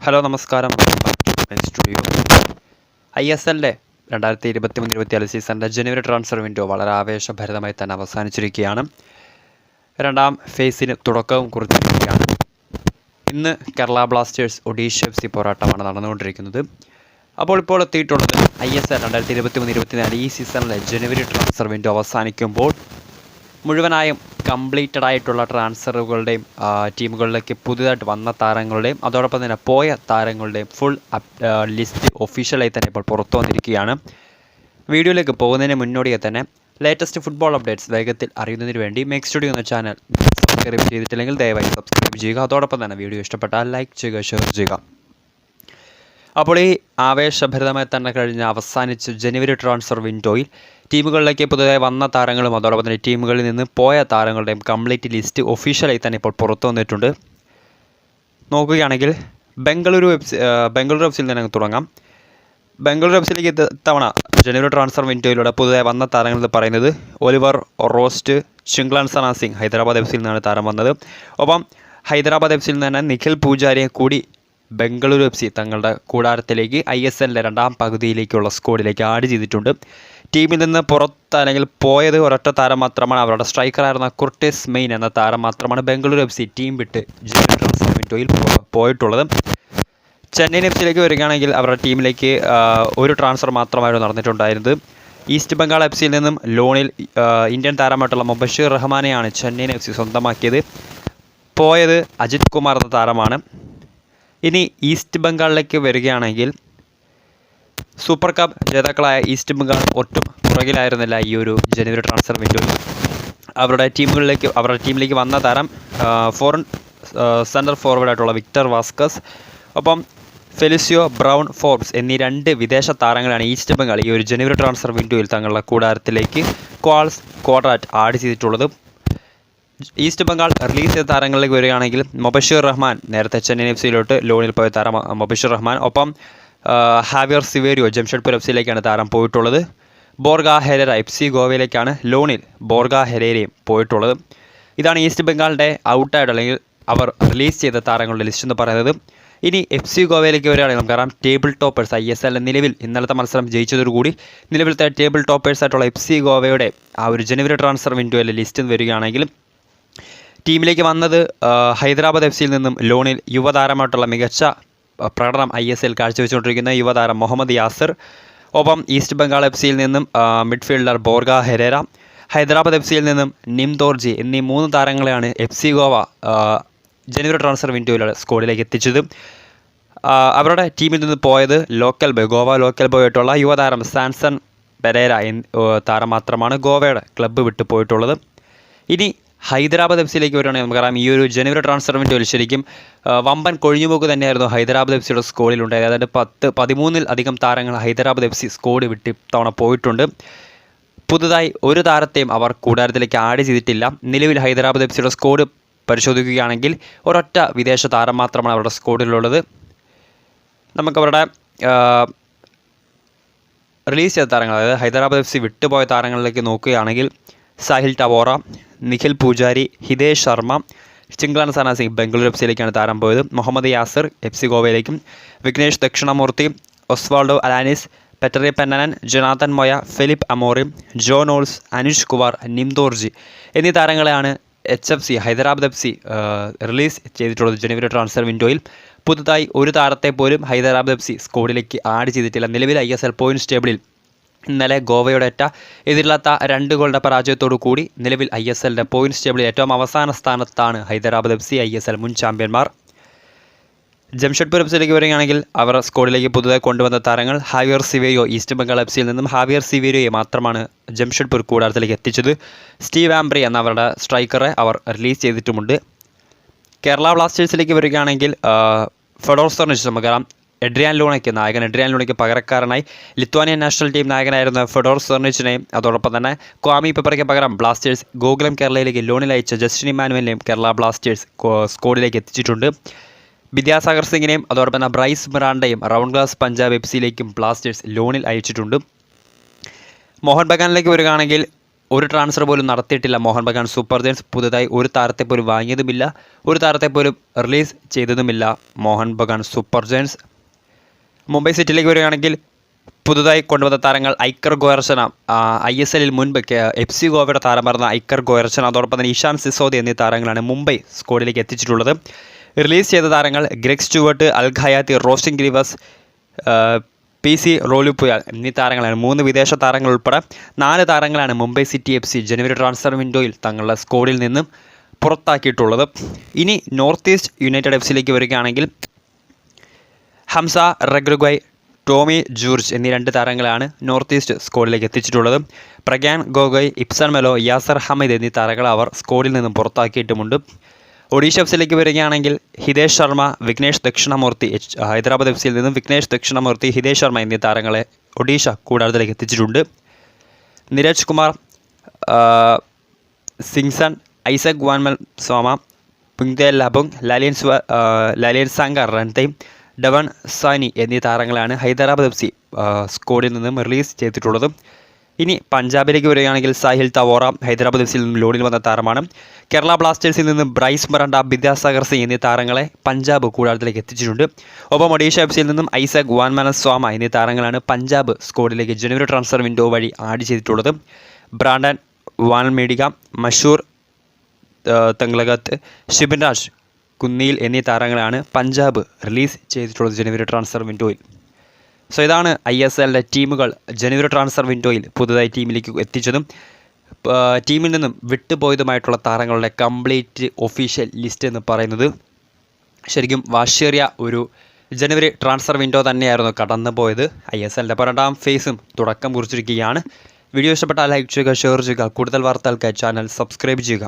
Hello നമസ്കാരം. Studio ISL 2023-24 സീസണിൻ്റെ ജനുവരി transfer window വളരെ ആവേശഭരിതമായി തന്നെ അവസാനിച്ചിരിക്കുകയാണ്. രണ്ടാം ഫേസിന് തുടക്കവും കുറിച്ചിരിക്കുകയാണ്. ഇന്ന് കേരള ബ്ലാസ്റ്റേഴ്സ് ഒഡീഷ FC പോരാട്ടമാണ് നടന്നുകൊണ്ടിരിക്കുന്നത്. ഇപ്പോൾ എത്തിയിട്ടുള്ളത് ISL 2023-24 ഈ സീസണിലെ ജനുവരി ട്രാൻസ്ഫർ വിൻഡോ അവസാനിക്കുമ്പോൾ മുഴുവനായും കംപ്ലീറ്റഡ് ആയിട്ടുള്ള ട്രാൻസ്ഫറുകളുടെയും ടീമുകളിലേക്ക് പുതുതായിട്ട് വന്ന താരങ്ങളുടെയും അതോടൊപ്പം തന്നെ പോയ താരങ്ങളുടെയും ഫുൾ ലിസ്റ്റ് ഒഫീഷ്യലായി തന്നെ ഇപ്പോൾ പുറത്തു വന്നിരിക്കുകയാണ്. വീഡിയോയിലേക്ക് പോകുന്നതിന് മുന്നോടിയായി തന്നെ ലേറ്റസ്റ്റ് ഫുട്ബോൾ അപ്ഡേറ്റ്സ് വേഗത്തിൽ അറിയുന്നതിന് വേണ്ടി മേക്ക് സ്റ്റുഡിയോ എന്ന ചാനൽ സബ്സ്ക്രൈബ് ചെയ്തിട്ടില്ലെങ്കിൽ ദയവായി സബ്സ്ക്രൈബ് ചെയ്യുക. അതോടൊപ്പം തന്നെ വീഡിയോ ഇഷ്ടപ്പെട്ടാൽ ലൈക്ക് ചെയ്യുക, ഷെയർ ചെയ്യുക. അപ്പോൾ ഈ ആവേശഭരിതമായി തന്നെ കഴിഞ്ഞ അവസാനിച്ച ജനുവരി ട്രാൻസ്ഫർ വിൻഡോയിൽ ടീമുകളിലേക്ക് പുതുതായി വന്ന താരങ്ങളും അതോടൊപ്പം തന്നെ ടീമുകളിൽ നിന്ന് പോയ താരങ്ങളുടെയും കംപ്ലീറ്റ് ലിസ്റ്റ് ഒഫീഷ്യലായി തന്നെ ഇപ്പോൾ പുറത്തു വന്നിട്ടുണ്ട്. നോക്കുകയാണെങ്കിൽ ബംഗളൂരു എഫ്സിയിൽ തന്നെ തുടങ്ങാം. ബംഗളൂരു എഫ്സിയിലേക്ക് ഇത്തവണ ജനുവരി ട്രാൻസ്ഫർ വിൻഡോയിലൂടെ പുതുതായി വന്ന താരങ്ങൾ എന്ന് പറയുന്നത് ഒലിവർ റോസ്റ്റ്, ചിംഗ്ലാൻ സന സിംഗ് ഹൈദരാബാദ് എഫ്സിയിൽ നിന്നാണ് താരം വന്നത്. ഒപ്പം ഹൈദരാബാദ് എഫ്സിയിൽ നിന്ന് തന്നെ നിഖിൽ പൂജാരിയെ കൂടി ബംഗളൂരു FC തങ്ങളുടെ കൂടാരത്തിലേക്ക് ISL രണ്ടാം പകുതിയിലേക്കുള്ള സ്ക്വാഡിലേക്ക് ആഡ് ചെയ്തിട്ടുണ്ട്. ടീമിൽ നിന്ന് പുറത്ത് അല്ലെങ്കിൽ പോയത് ഒരൊറ്റ താരം മാത്രമാണ്. അവരുടെ സ്ട്രൈക്കറായിരുന്ന കുർട്ടിസ് മെയിൻ എന്ന താരം മാത്രമാണ് ബംഗളൂരു FC ടീം വിട്ട് ജനുവരി ട്രാൻസ്ഫർ വിൻഡോയിൽ പോയിട്ടുള്ളത്. ചെന്നൈയിൻ എഫ്സിയിലേക്ക് വരികയാണെങ്കിൽ അവരുടെ ടീമിലേക്ക് ഒരു ട്രാൻസ്ഫർ മാത്രമായിരുന്നു നടന്നിട്ടുണ്ടായിരുന്നത്. ഈസ്റ്റ് ബംഗാൾ എഫ്സിയിൽ നിന്നും ലോണിൽ ഇന്ത്യൻ താരമായിട്ടുള്ള മുബഷീർ റഹ്മാനെയാണ് ചെന്നൈയിൻ FC സ്വന്തമാക്കിയത്. പോയത് അജിത് കുമാർ എന്ന താരമാണ്. ഇനി ഈസ്റ്റ് ബംഗാളിലേക്ക് വരികയാണെങ്കിൽ സൂപ്പർ കപ്പ് ജേതാക്കളായ ഈസ്റ്റ് ബംഗാൾ ഒട്ടും പുറകിലായിരുന്നില്ല ഈ ഒരു ജനുവരി ട്രാൻസ്ഫർ വിൻഡോയിൽ. അവരുടെ ടീമിലേക്ക് വന്ന താരം ഫോറിൻ സെൻറ്റർ ഫോർവേഡായിട്ടുള്ള വിക്ടർ വാസ്കസ്, ഒപ്പം ഫെലിസിയോ ബ്രൗൺ ഫോർബ്സ് എന്നീ രണ്ട് വിദേശ താരങ്ങളാണ് ഈസ്റ്റ് ബംഗാൾ ഈ ഒരു ജനുവരി ട്രാൻസ്ഫർ വിൻഡോയിൽ തങ്ങളുടെ കൂടാരത്തിലേക്ക് ക്വാഡ്രാറ്റ് ആഡ് ചെയ്തിട്ടുള്ളത്. ഈസ്റ്റ് ബംഗാൾ റിലീസ് ചെയ്ത താരങ്ങളിലേക്ക് വരികയാണെങ്കിൽ മുബഷീർ റഹ്മാൻ, നേരത്തെ ചെന്നൈയിൻ എഫ്സിയിലോട്ട് ലോണിൽ പോയ താരം മുബഷീർ റഹ്മാൻ, ഒപ്പം ഹാവിയർ സിവേരിയോ ജംഷഡ്പൂർ എഫ്സിയിലേക്കാണ് താരം പോയിട്ടുള്ളത്. ബോർഗ ഹെരേര FC ഗോവയിലേക്കാണ് ലോണിൽ ബോർഗ ഹെരേരയും പോയിട്ടുള്ളത്. ഇതാണ് ഈസ്റ്റ് ബംഗാളിൻ്റെ ഔട്ടായിട്ട് അല്ലെങ്കിൽ അവർ റിലീസ് ചെയ്ത താരങ്ങളുടെ ലിസ്റ്റ് എന്ന് പറയുന്നത്. ഇനി FC ഗോവയിലേക്ക് വരികയാണെങ്കിൽ നമുക്കറിയാം ടേബിൾ ടോപ്പേഴ്സ് ISL നിലവിൽ ഇന്നലത്തെ മത്സരം ജയിച്ചതോടുകൂടി നിലവിലത്തെ ടേബിൾ ടോപ്പേഴ്സായിട്ടുള്ള FC ഗോവയുടെ ആ ഒരു ജനുവരി ട്രാൻസ്ഫർ വിൻഡോയിലെ ലിസ്റ്റ് വരികയാണെങ്കിൽ ടീമിലേക്ക് വന്നത് ഹൈദരാബാദ് എഫ്സിയിൽ നിന്നും ലോണിൽ യുവതാരമായിട്ടുള്ള മികച്ച പ്രകടനം ISL കാഴ്ചവെച്ചുകൊണ്ടിരിക്കുന്ന യുവതാരം മുഹമ്മദ് യാസിർ, ഒപ്പം ഈസ്റ്റ് ബംഗാൾ എഫ്സിയിൽ നിന്നും മിഡ്ഫീൽഡർ ബോർഗ ഹെരേര, ഹൈദരാബാദ് എഫ്സിയിൽ നിന്നും നിംദോർജി എന്നീ മൂന്ന് താരങ്ങളെയാണ് FC ഗോവ ജനുവരി ട്രാൻസ്ഫർ വിൻഡോയിലൂടെ സ്ക്വാഡിലേക്ക് എത്തിച്ചത്. അവരുടെ ടീമിൽ നിന്ന് പോയത് ഗോവ ലോക്കൽ ബോയ് ആയിട്ടുള്ള യുവതാരം സാൻസൺ പെരേര താരം മാത്രമാണ് ഗോവയുടെ ക്ലബ്ബ് വിട്ടു പോയിട്ടുള്ളത്. ഇനി ഹൈദരാബാദ് എഫ്സിയിലേക്ക് വരികയാണെങ്കിൽ നമുക്കറിയാം ഈ ഒരു ജനുവരി ട്രാൻസ്ഫർ വിൻഡോയിൽ ശരിക്കും വമ്പൻ കൊഴിഞ്ഞുപോക്ക് തന്നെയായിരുന്നു ഹൈദരാബാദ് എഫ്സിയുടെ സ്ക്വാഡിലുണ്ടായത്. അതായത് 13 അധികം താരങ്ങൾ ഹൈദരാബാദ് FC സ്ക്വാഡ് വിട്ട് തവണ പോയിട്ടുണ്ട്. പുതുതായി ഒരു താരത്തെയും അവർ കൂടാരത്തിലേക്ക് ആഡ് ചെയ്തിട്ടില്ല. നിലവിൽ ഹൈദരാബാദ് എഫ്സിയുടെ സ്ക്വാഡ് പരിശോധിക്കുകയാണെങ്കിൽ ഒരൊറ്റ വിദേശ താരം മാത്രമാണ് അവരുടെ സ്ക്വാഡിലുള്ളത്. നമുക്കവരുടെ റിലീസ് ചെയ്ത താരങ്ങൾ, അതായത് ഹൈദരാബാദ് FC വിട്ടുപോയ താരങ്ങളിലേക്ക് നോക്കുകയാണെങ്കിൽ സാഹിൽ ടവോറ, നിഖിൽ പൂജാരി, ഹിതേഷ് ശർമ്മ, ചിംഗ്ലാൻ സന സിംഗ് ബംഗളൂരു എഫ്സിയിലേക്കാണ് താരം പോയത്. മുഹമ്മദ് യാസിർ FC ഗോവയിലേക്കും, Vignesh Dakshinamurthy, Osvaldo Alanis, Petteri Pennanen, Jonathan Moya, Philip Amorim, John ഓൾസ്, അനുഷ് കുമാർ, നിംദോർജി എന്നീ താരങ്ങളെയാണ് HFC ഹൈദരാബാദ് FC റിലീസ് ചെയ്തിട്ടുള്ളത് ജനുവരി ട്രാൻസ്ഫർ വിൻഡോയിൽ. പുതുതായി ഒരു താരത്തെ പോലും ഹൈദരാബാദ് FC സ്ക്വാഡിലേക്ക് ആഡ് ചെയ്തിട്ടില്ല. നിലവിൽ ISL പോയിൻറ്റ്സ് ടേബിളിൽ ഇന്നലെ ഗോവയുടെ എതിരില്ലാത്ത 2 ഗോളുടെ പരാജയത്തോടു കൂടി നിലവിൽ ISL പോയിൻറ്റ്സ് ടേബിളിൽ ഏറ്റവും അവസാന സ്ഥാനത്താണ് ഹൈദരാബാദ് FC ISL മുൻ ചാമ്പ്യന്മാർ. ജംഷഡ്പൂർ എഫ്സിയിലേക്ക് വരികയാണെങ്കിൽ അവർ സ്ക്വാഡിലേക്ക് പുതുതായി കൊണ്ടുവന്ന താരങ്ങൾ ഹാവിയർ സിവേരിയോ, ഈസ്റ്റ് ബംഗാൾ എഫ്സിയിൽ നിന്നും ഹാവിയർ സിവേരിയോയെ മാത്രമാണ് ജംഷഡ്പൂർ കൂടാരത്തിലേക്ക് എത്തിച്ചത്. സ്റ്റീവ് ആംബ്രി എന്ന അവരുടെ സ്ട്രൈക്കറെ അവർ റിലീസ് ചെയ്തിട്ടുമുണ്ട്. കേരള ബ്ലാസ്റ്റേഴ്സിലേക്ക് വരികയാണെങ്കിൽ ഫെഡോർ സർണിച്ച് നമുക്കറിയാം എഡ്രിയാൻ ലൂണയ്ക്ക് പകരക്കാരനായി ലിത്വാനിയൻ നാഷണൽ ടീം നായകനായിരുന്ന ഫെഡോർ സർണിച്ചിനെയും അതോടൊപ്പം തന്നെ ക്വാമി പെപ്പറയ്ക്ക് പകരം ബ്ലാസ്റ്റേഴ്സ് ഗോകുലം കേരളയിലേക്ക് ലോണിൽ അയച്ച ജസ്റ്റിൻ ഇമാനുവലിനെയും കേരള ബ്ലാസ്റ്റേഴ്സ് സ്ക്വാഡിലേക്ക് എത്തിച്ചിട്ടുണ്ട്. വിദ്യാസാഗർ സിംഗിനെയും അതോടൊപ്പം തന്നെ ബ്രൈസ് മിറാണ്ടയും റൗണ്ട് ഗ്ലാസ് പഞ്ചാബ് FC യിലേക്കും ബ്ലാസ്റ്റേഴ്സ് ലോണിൽ അയച്ചിട്ടുണ്ട്. മോഹൻ ബഗാനിലേക്ക് വരികയാണെങ്കിൽ ഒരു ട്രാൻസ്ഫർ പോലും നടത്തിയിട്ടില്ല മോഹൻ ബഗാൻ സൂപ്പർ ജയൻസ്. പുതുതായി ഒരു താരത്തെ പോലും വാങ്ങിയതുമില്ല, ഒരു താരത്തെ പോലും റിലീസ് ചെയ്തതുമില്ല മോഹൻ ബഗാൻ സൂപ്പർ ജയൻസ്. മുംബൈ സിറ്റിയിലേക്ക് വരികയാണെങ്കിൽ പുതുതായി കൊണ്ടുവന്ന താരങ്ങൾ ഐക്കർ ഗോയർച്ചന, ISL മുൻപ് FC ഗോവയുടെ താരമായിരുന്ന ഐക്കർ ഗോയർച്ചന, അതോടൊപ്പം തന്നെ ഇഷാൻ സിസോദി എന്നീ താരങ്ങളാണ് മുംബൈ സ്ക്വാഡിലേക്ക് എത്തിച്ചിട്ടുള്ളത്. റിലീസ് ചെയ്ത താരങ്ങൾ ഗ്രെഗ് സ്റ്റുവർട്ട്, അൽ ഖയാത്തി, റോസ്റ്റിൻ ഗ്രീവസ്, PC റോലുപുയ എന്നീ താരങ്ങളാണ്. 3 വിദേശ താരങ്ങൾ ഉൾപ്പെടെ 4 താരങ്ങളാണ് മുംബൈ സിറ്റി FC ജനുവരി ട്രാൻസ്ഫർ വിൻഡോയിൽ തങ്ങളുടെ സ്ക്വാഡിൽ നിന്നും പുറത്താക്കിയിട്ടുള്ളത്. ഇനി നോർത്ത് ഈസ്റ്റ് യുണൈറ്റഡ് FCയിലേക്ക് വരികയാണെങ്കിൽ ഹംസ റെഗ്രഗോയ്, ടോമി ജോർജ് എന്നീ 2 താരങ്ങളാണ് നോർത്ത് ഈസ്റ്റ് സ്ക്വാഡിലേക്ക് എത്തിച്ചിട്ടുള്ളത്. Pragyan Gogoi, Ipson Melo, Yaser Hamed എന്നീ താരങ്ങൾ അവർ സ്ക്വാഡിൽ നിന്നും പുറത്താക്കിയിട്ടുമുണ്ട്. ഒഡീഷ FCയിലേക്ക് വരികയാണെങ്കിൽ ഹിതേഷ് ശർമ്മ, വിഘ്നേഷ് ദക്ഷിണമൂർത്തി, ഹൈദരാബാദ് FCയിൽ നിന്നും വിഘ്നേഷ് ദക്ഷിണമൂർത്തി, ഹിതേഷ് ശർമ്മ എന്നീ താരങ്ങളെ ഒഡീഷ കൂടാരത്തിലേക്ക് എത്തിച്ചിട്ടുണ്ട്. നിരജ് കുമാർ, സിങ്സൺ, ഐസക് വാൻമൽ സോമ, പുങ്തെ ലബുങ്, ലാലിയൻ സാങ്കർ റൺതൈം, ഡവൻ സാനി എന്നീ താരങ്ങളാണ് ഹൈദരാബാദ് FC സ്ക്വാഡിൽ നിന്നും റിലീസ് ചെയ്തിട്ടുള്ളത്. ഇനി പഞ്ചാബിലേക്ക് വരികയാണെങ്കിൽ സാഹിൽ തവോറ ഹൈദരാബാദ് FCയിൽ നിന്നും ലോണിൽ വന്ന താരമാണ്. കേരള ബ്ലാസ്റ്റേഴ്സിൽ നിന്നും ബ്രൈസ് മറണ്ട, വിദ്യാസാഗർ സിംഗ് എന്നീ താരങ്ങളെ പഞ്ചാബ് കൂടാരത്തിലേക്ക് എത്തിച്ചിട്ടുണ്ട്. ഒപ്പം ഒഡീഷ FCയിൽ നിന്നും ഐസക് വാൻമല സ്വാമ എന്നീ താരങ്ങളാണ് പഞ്ചാബ് സ്ക്വാഡിലേക്ക് ജനുവരി ട്രാൻസ്ഫർ വിൻഡോ വഴി ആഡ് ചെയ്തിട്ടുള്ളത്. ബ്രാൻഡൻ വാൽമേഡിക, മഷൂർ തങ്ലഗത്ത്, ഷിബിൻ രാജ് കുന്നിയിൽ എന്നീ താരങ്ങളാണ് പഞ്ചാബ് റിലീസ് ചെയ്തിട്ടുള്ളത് ജനുവരി ട്രാൻസ്ഫർ വിൻഡോയിൽ. സോ ഇതാണ് ISLൻ്റെ ടീമുകൾ ജനുവരി ട്രാൻസ്ഫർ വിൻഡോയിൽ പുതുതായി ടീമിലേക്ക് എത്തിച്ചതും ടീമിൽ നിന്നും വിട്ടുപോയതുമായിട്ടുള്ള താരങ്ങളുടെ കംപ്ലീറ്റ് ഒഫീഷ്യൽ ലിസ്റ്റ് എന്ന് പറയുന്നത്. ശരിക്കും വാശേറിയ ഒരു ജനുവരി ട്രാൻസ്ഫർ വിൻഡോ തന്നെയായിരുന്നു കടന്നു പോയത്. ISLൻ്റെ 2ാം ഫേസും തുടക്കം കുറിച്ചിരിക്കുകയാണ്. വീഡിയോ ഇഷ്ടപ്പെട്ടാൽ ലൈക്ക് ചെയ്യുക, ഷെയർ ചെയ്യുക. കൂടുതൽ വാർത്തകൾക്കായി ചാനൽ സബ്സ്ക്രൈബ് ചെയ്യുക.